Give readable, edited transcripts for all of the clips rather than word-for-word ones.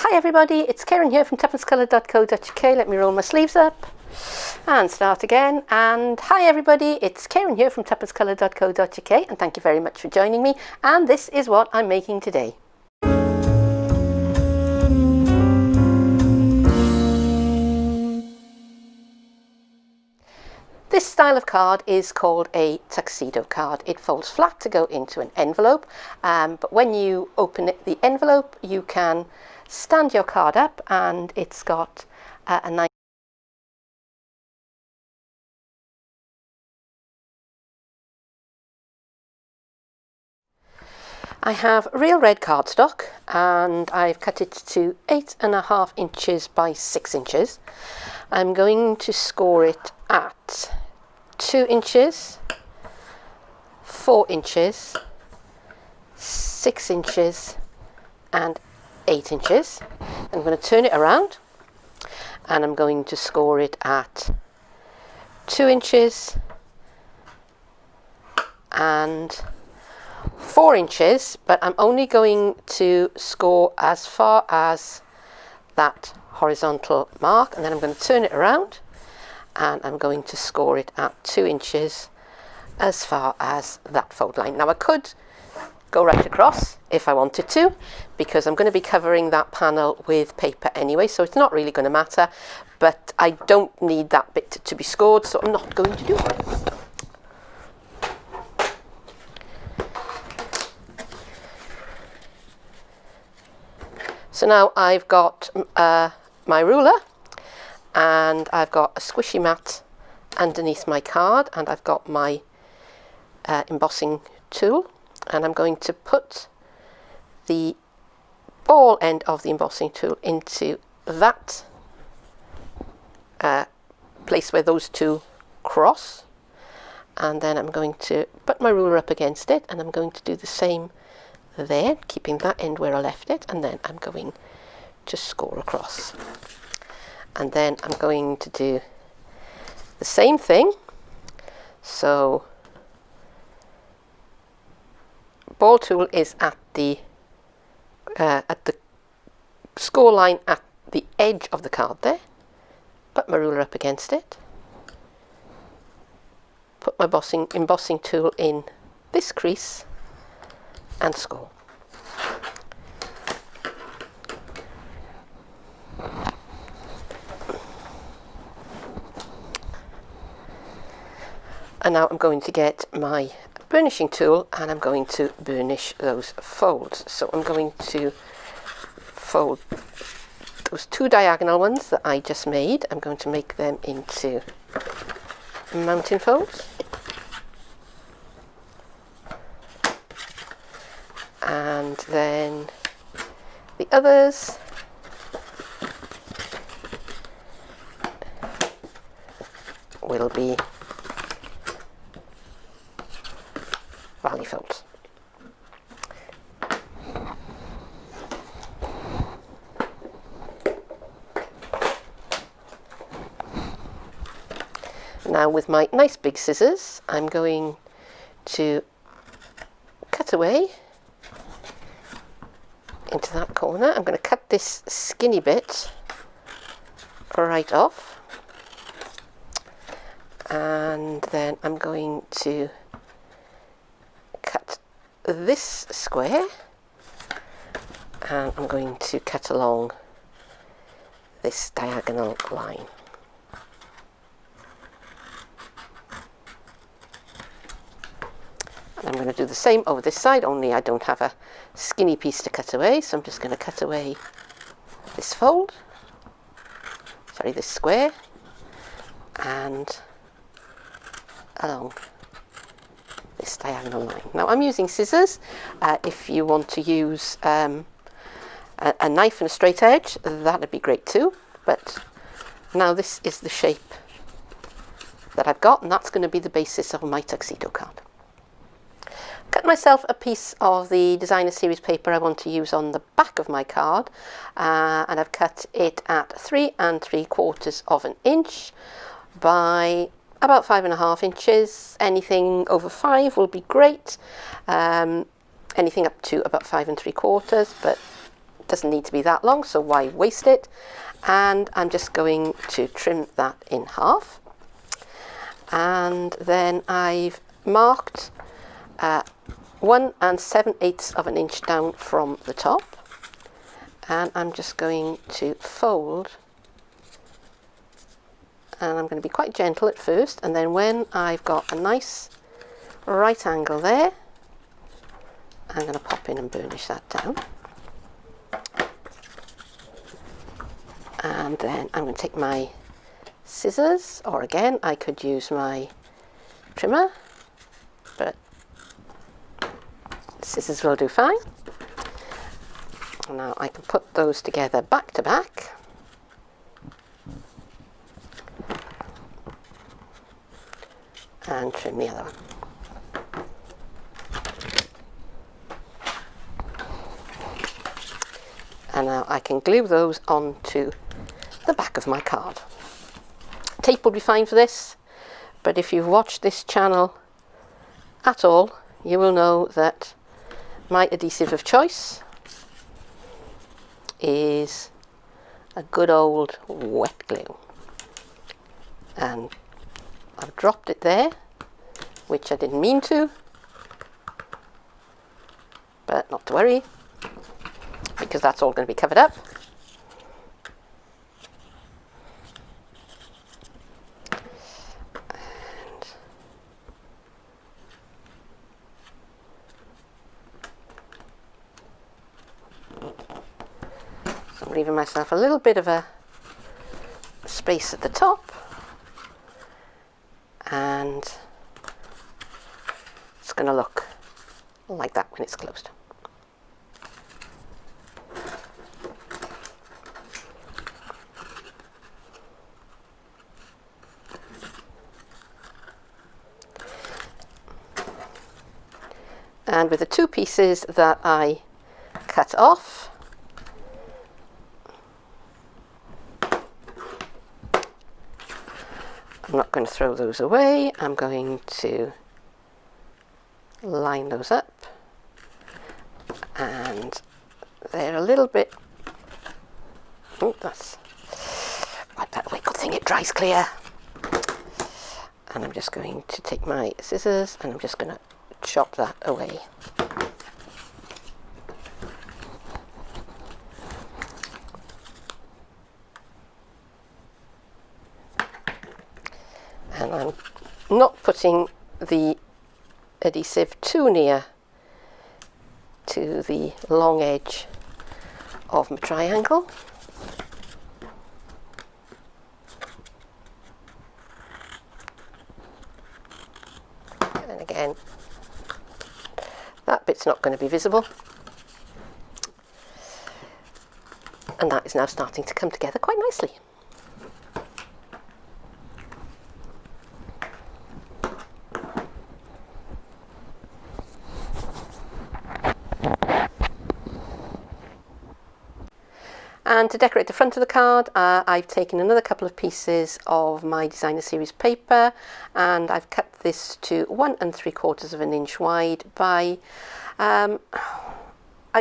Hi everybody, it's Keren here from tuppencecolored.co.uk. Let me roll my sleeves up and start again. And hi everybody, it's Keren here from tuppencecolored.co.uk, and thank you very much for joining me. And this is what I'm making today. This style of card is called a tuxedo card. It folds flat to go into an envelope, but when you open the envelope you can stand your card up, and it's got a nice I have real red cardstock, and I've cut it to 8.5 inches by 6 inches. I'm going to score it at 2 inches, 4 inches, 6 inches and 8 inches. I'm going to turn it around and I'm going to score it at 2 inches and 4 inches, but I'm only going to score as far as that horizontal mark, and then I'm going to turn it around and I'm going to score it at 2 inches as far as that fold line. Now I could go right across if I wanted to, because I'm going to be covering that panel with paper anyway, so it's not really going to matter, but I don't need that bit to be scored, so I'm not going to do it. So now I've got my ruler, and I've got a squishy mat underneath my card, and I've got my embossing tool, and I'm going to put the ball end of the embossing tool into that place where those two cross, and then I'm going to put my ruler up against it, and I'm going to do the same there, keeping that end where I left it, and then I'm going to score across. And then I'm going to do the same thing. So ball tool is at the score line at the edge of the card there. Put my ruler up against it. Put my embossing tool in this crease and score. And now I'm going to get my burnishing tool, and I'm going to burnish those folds. So I'm going to fold those two diagonal ones that I just made. I'm going to make them into mountain folds. And then the others will be valley folds. Now with my nice big scissors, I'm going to cut away into that corner. I'm going to cut this skinny bit right off, and then I'm going to cut this square, and I'm going to cut along this diagonal line. I'm going to do the same over this side, only I don't have a skinny piece to cut away, so I'm just going to cut away this fold, sorry, this square, and along this diagonal line. Now I'm using scissors. If you want to use a knife and a straight edge, that would be great too, but now this is the shape that I've got, and that's going to be the basis of my tuxedo card. Cut myself a piece of the designer series paper I want to use on the back of my card, and I've cut it at 3 3/4 inches by about 5.5 inches. Anything over 5 will be great. Anything up to about 5 3/4, but doesn't need to be that long, so why waste it? And I'm just going to trim that in half. And then I've marked 1 7/8 of an inch down from the top, and I'm just going to fold, and I'm going to be quite gentle at first, and then when I've got a nice right angle there, I'm going to pop in and burnish that down. And then I'm going to take my scissors, or again I could use my trimmer, but scissors will do fine. Now I can put those together back to back, and trim the other one. And now I can glue those onto the back of my card. Tape will be fine for this, but if you've watched this channel at all, you will know that my adhesive of choice is a good old wet glue. And I've dropped it there, which I didn't mean to, but not to worry, because that's all going to be covered up. So I'm leaving myself a little bit of a space at the top, and it's going to look like that when it's closed. And with the two pieces that I cut off, I'm not going to throw those away. I'm going to line those up, and they're a little bit, oh, that's, wipe that away, good thing it dries clear. And I'm just going to take my scissors and I'm just going to chop that away. And I'm not putting the adhesive too near to the long edge of my triangle. And again, that bit's not going to be visible, and that is now starting to come together quite nicely. And to decorate the front of the card, I've taken another couple of pieces of my designer series paper, and I've cut this to 1 3/4 of an inch wide by, I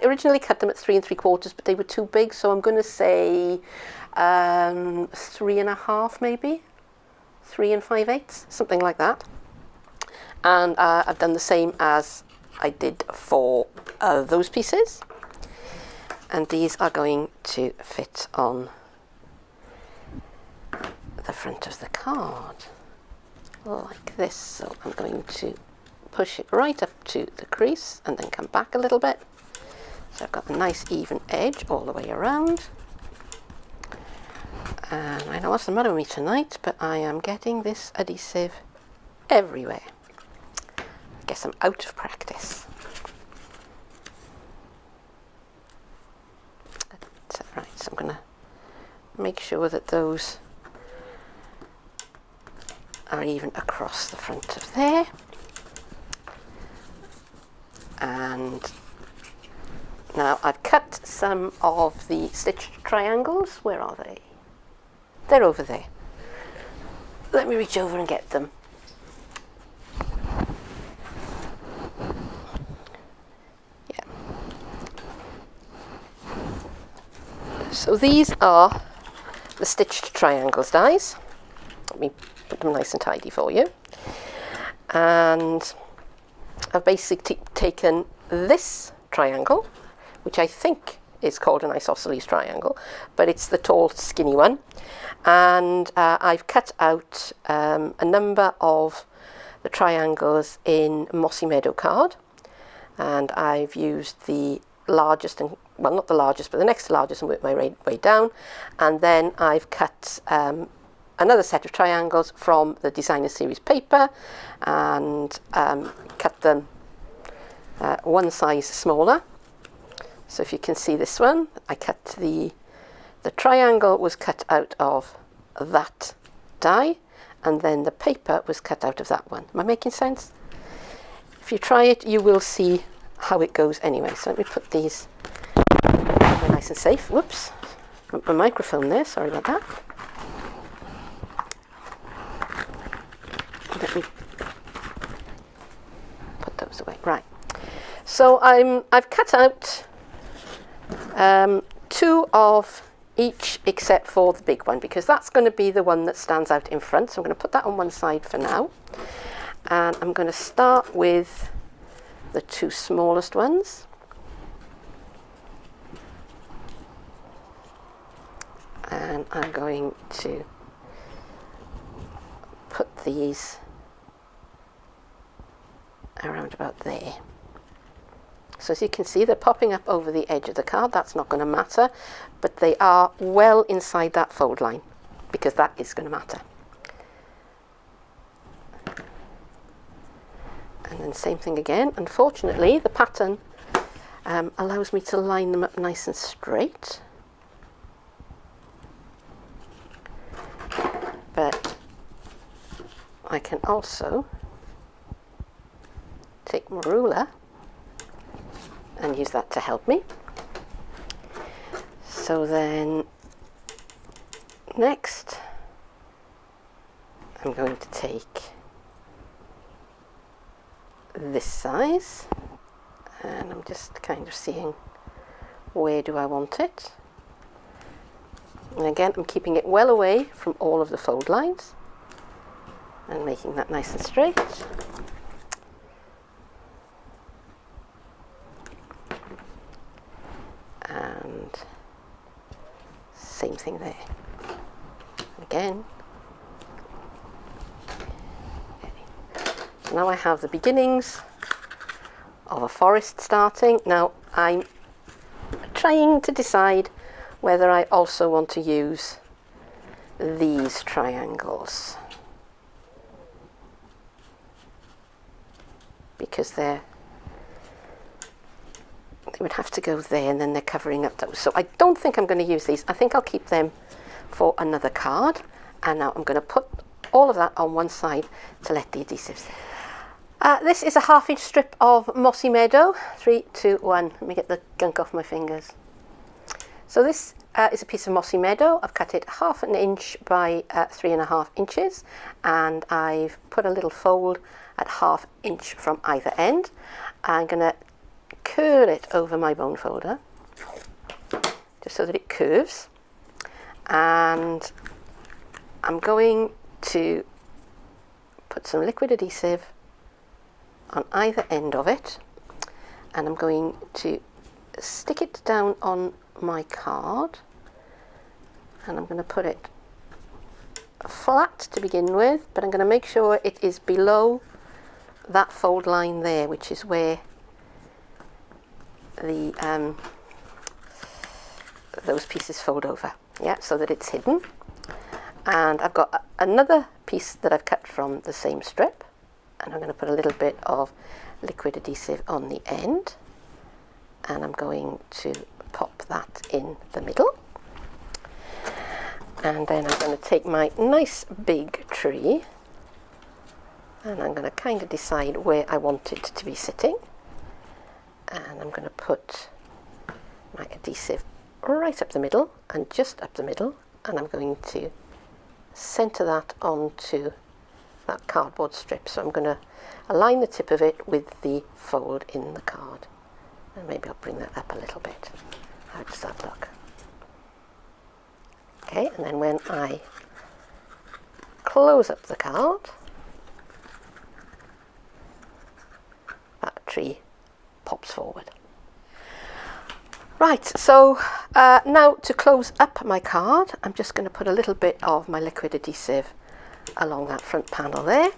originally cut them at 3 3/4, but they were too big, so I'm going to say 3 1/2 maybe, 3 5/8, something like that. And I've done the same as I did for those pieces. And these are going to fit on the front of the card like this. So I'm going to push it right up to the crease and then come back a little bit. So I've got a nice even edge all the way around. And I don't know what's the matter with me tonight, but I am getting this adhesive everywhere. I guess I'm out of practice. Right, so I'm going to make sure that those are even across the front of there. And now I've cut some of the stitched triangles. Where are they? They're over there. Let me reach over and get them. So these are the stitched triangles dies. Let me put them nice and tidy for you. And I've basically taken this triangle, which I think is called an isosceles triangle, but it's the tall skinny one, and I've cut out a number of the triangles in Mossy Meadow card, and I've used the largest, and well, not the largest, but the next largest, and worked my way down. And then I've cut another set of triangles from the designer series paper and cut them one size smaller. So if you can see this one, I cut the triangle was cut out of that die, and then the paper was cut out of that one. Am I making sense? If you try it, you will see how it goes anyway. So let me put these nice and safe. Whoops, my microphone there, sorry about that. Let me put those away. Right. So I've cut out 2 of each except for the big one, because that's going to be the one that stands out in front. So I'm going to put that on one side for now, and I'm going to start with the 2 smallest ones. And I'm going to put these around about there. So as you can see, they're popping up over the edge of the card. That's not going to matter, but they are well inside that fold line, because that is going to matter. And then same thing again. Unfortunately, the pattern allows me to line them up nice and straight. But I can also take my ruler and use that to help me. So then next I'm going to take this size, and I'm just kind of seeing where do I want it. And again, I'm keeping it well away from all of the fold lines and making that nice and straight. And same thing there. Again. Okay. So now I have the beginnings of a forest starting. Now I'm trying to decide whether I also want to use these triangles, because they would have to go there, and then they're covering up those. So I don't think I'm going to use these. I think I'll keep them for another card. And now I'm going to put all of that on one side to let the adhesives. This is a 1/2 inch strip of Mossy Meadow. 3, 2, 1. Let me get the gunk off my fingers. So this is a piece of Mossy Meadow. I've cut it 1/2 inch by 3.5 inches, and I've put a little fold at 1/2 inch from either end. I'm going to curl it over my bone folder just so that it curves, and I'm going to put some liquid adhesive on either end of it, and I'm going to stick it down on my card, and I'm going to put it flat to begin with, but I'm going to make sure it is below that fold line there, which is where the those pieces fold over, yeah, so that it's hidden. And I've got another piece that I've cut from the same strip, and I'm going to put a little bit of liquid adhesive on the end, and I'm going to pop that in the middle. And then I'm going to take my nice big tree, and I'm going to kind of decide where I want it to be sitting, and I'm going to put my adhesive right up the middle and just up the middle, and I'm going to center that onto that cardboard strip. So I'm going to align the tip of it with the fold in the card, and maybe I'll bring that up a little bit. How does that look? Okay, and then when I close up the card, that tree pops forward. Right, so now to close up my card, I'm just going to put a little bit of my liquid adhesive along that front panel there.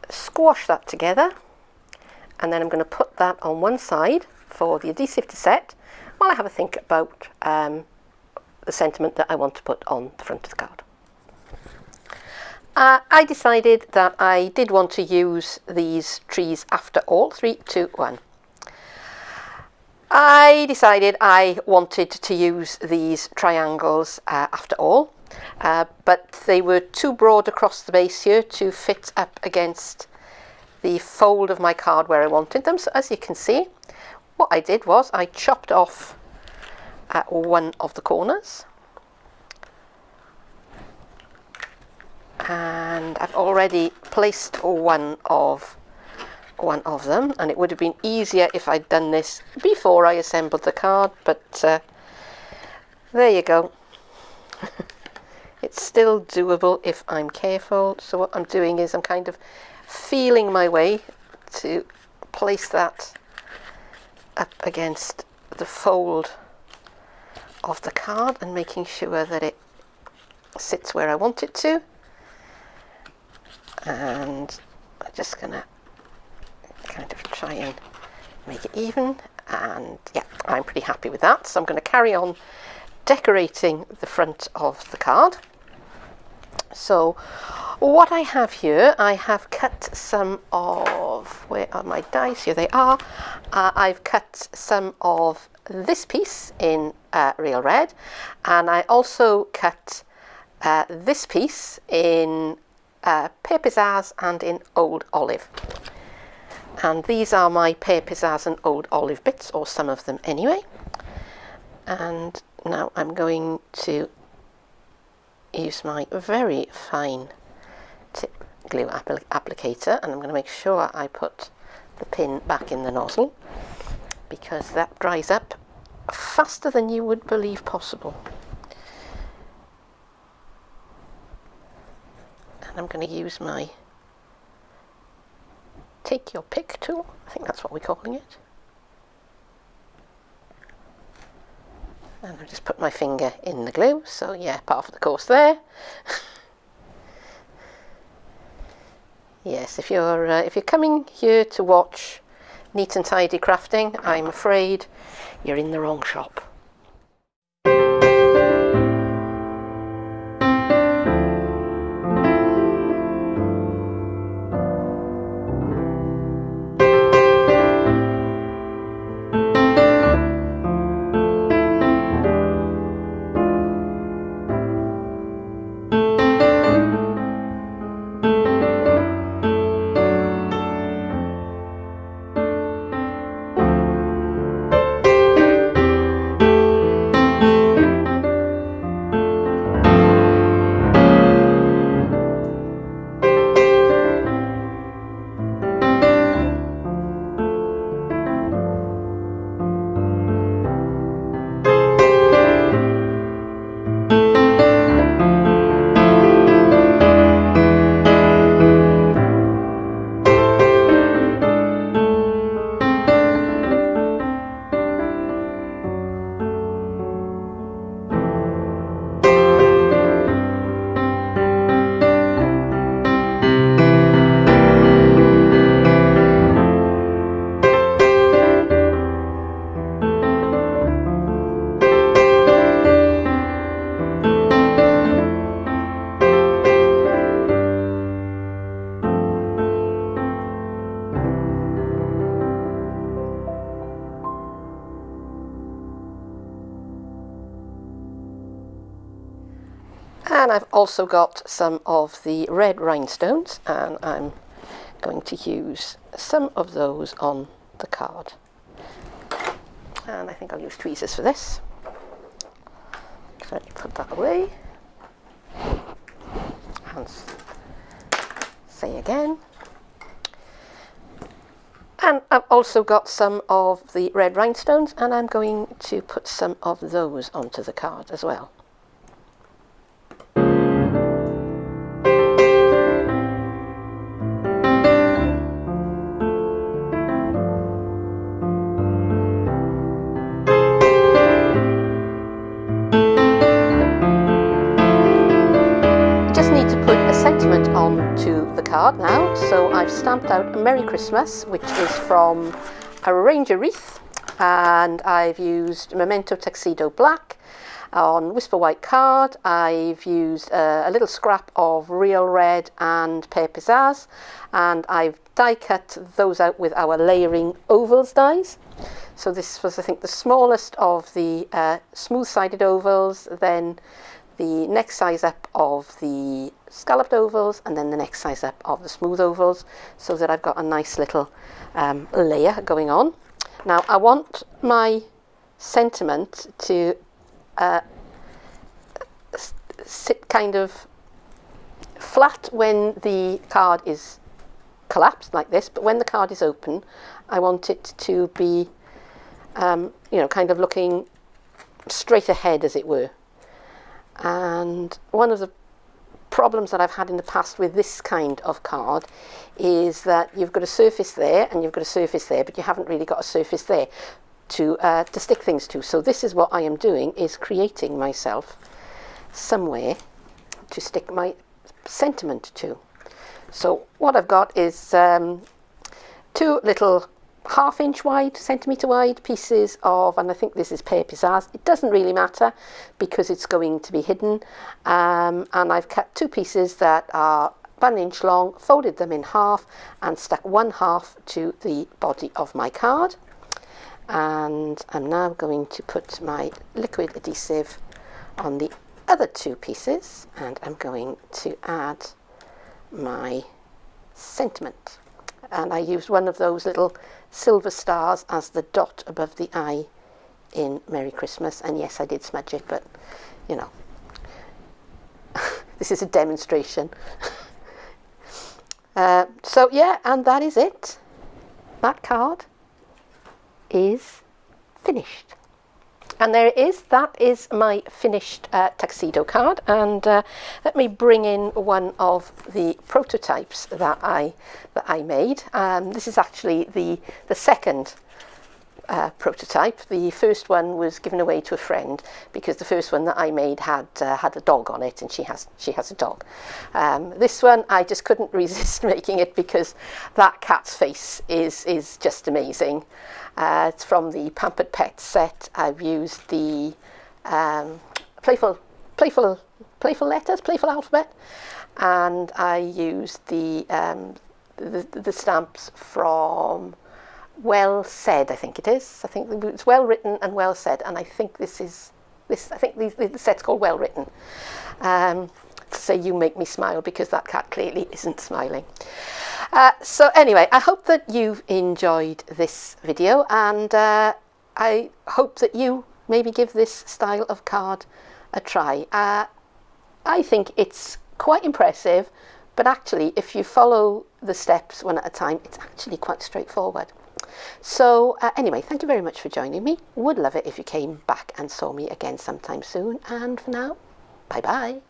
Squash that together, and then I'm going to put that on one side for the adhesive to set while I have a think about the sentiment that I want to put on the front of the card. I decided that I did want to use these trees after all. 3, 2, 1. I decided I wanted to use these triangles after all, but they were too broad across the base here to fit up against the fold of my card where I wanted them. So as you can see, what I did was I chopped off one of the corners, and I've already placed one of them, and it would have been easier if I'd done this before I assembled the card, but there you go. It's still doable if I'm careful. So what I'm doing is I'm kind of feeling my way to place that up against the fold of the card and making sure that it sits where I want it to. And I'm just going to kind of try and make it even, and yeah, I'm pretty happy with that. So I'm going to carry on decorating the front of the card. So what I have here, I have cut some of, where are my dies? Here they are. I've cut some of this piece in real red, and I also cut this piece in Pear Pizzazz and in Old Olive. And these are my Pear Pizzazz and Old Olive bits, or some of them anyway. And now I'm going to use my very fine tip glue applicator, and I'm going to make sure I put the pin back in the nozzle, because that dries up faster than you would believe possible. And I'm going to use my take your pick tool, I think that's what we're calling it. And I'll just put my finger in the glue, so yeah, part of the course there. Yes, if you're coming here to watch neat and tidy crafting, I'm afraid you're in the wrong shop. And I've also got some of the red rhinestones, and I'm going to use some of those on the card. And I think I'll use tweezers for this. So let me put that away. And say again. And I've also got some of the red rhinestones, and I'm going to put some of those onto the card as well. Need to put a sentiment onto the card now, so I've stamped out a Merry Christmas, which is from a Ranger wreath, and I've used Memento Tuxedo Black on Whisper White card. I've used a little scrap of Real Red and Pear Pizzazz, and I've die cut those out with our layering ovals dies. So this was, I think, the smallest of the smooth-sided ovals, then the next size up of the scalloped ovals, and then the next size up of the smooth ovals, so that I've got a nice little layer going on. Now I want my sentiment to sit kind of flat when the card is collapsed like this, but when the card is open, I want it to be, you know, kind of looking straight ahead, as it were. And one of the problems that I've had in the past with this kind of card is that you've got a surface there and you've got a surface there, but you haven't really got a surface there to stick things to. So this is what I am doing, is creating myself somewhere to stick my sentiment to. So what I've got is two little half-inch wide, centimetre wide pieces of, and I think this is Pear Pizzazz. It doesn't really matter because it's going to be hidden, and I've cut two pieces that are about 1 inch long, folded them in half and stuck one half to the body of my card. And I'm now going to put my liquid adhesive on the other two pieces, and I'm going to add my sentiment. And I used one of those little silver stars as the dot above the eye in Merry Christmas, and yes, I did smudge it, but you know, this is a demonstration. So yeah, and that is it. That card is finished. And there it is. That is my finished tuxedo card. And let me bring in one of the prototypes that I made. This is actually the second prototype. The first one was given away to a friend because the first one that I made had a dog on it, and she has a dog. This one I just couldn't resist making it because that cat's face is just amazing. It's from the Pampered Pets set. I've used the playful letters, playful alphabet, and I used the stamps from Well Said, I think it is. I think it's Well Written and Well Said, and I think the set's called Well Written. So you make me smile because that cat clearly isn't smiling. So anyway, I hope that you've enjoyed this video, and I hope that you maybe give this style of card a try. I think it's quite impressive, but actually if you follow the steps one at a time, it's actually quite straightforward. So anyway, thank you very much for joining me. Would love it if you came back and saw me again sometime soon, and for now, bye bye.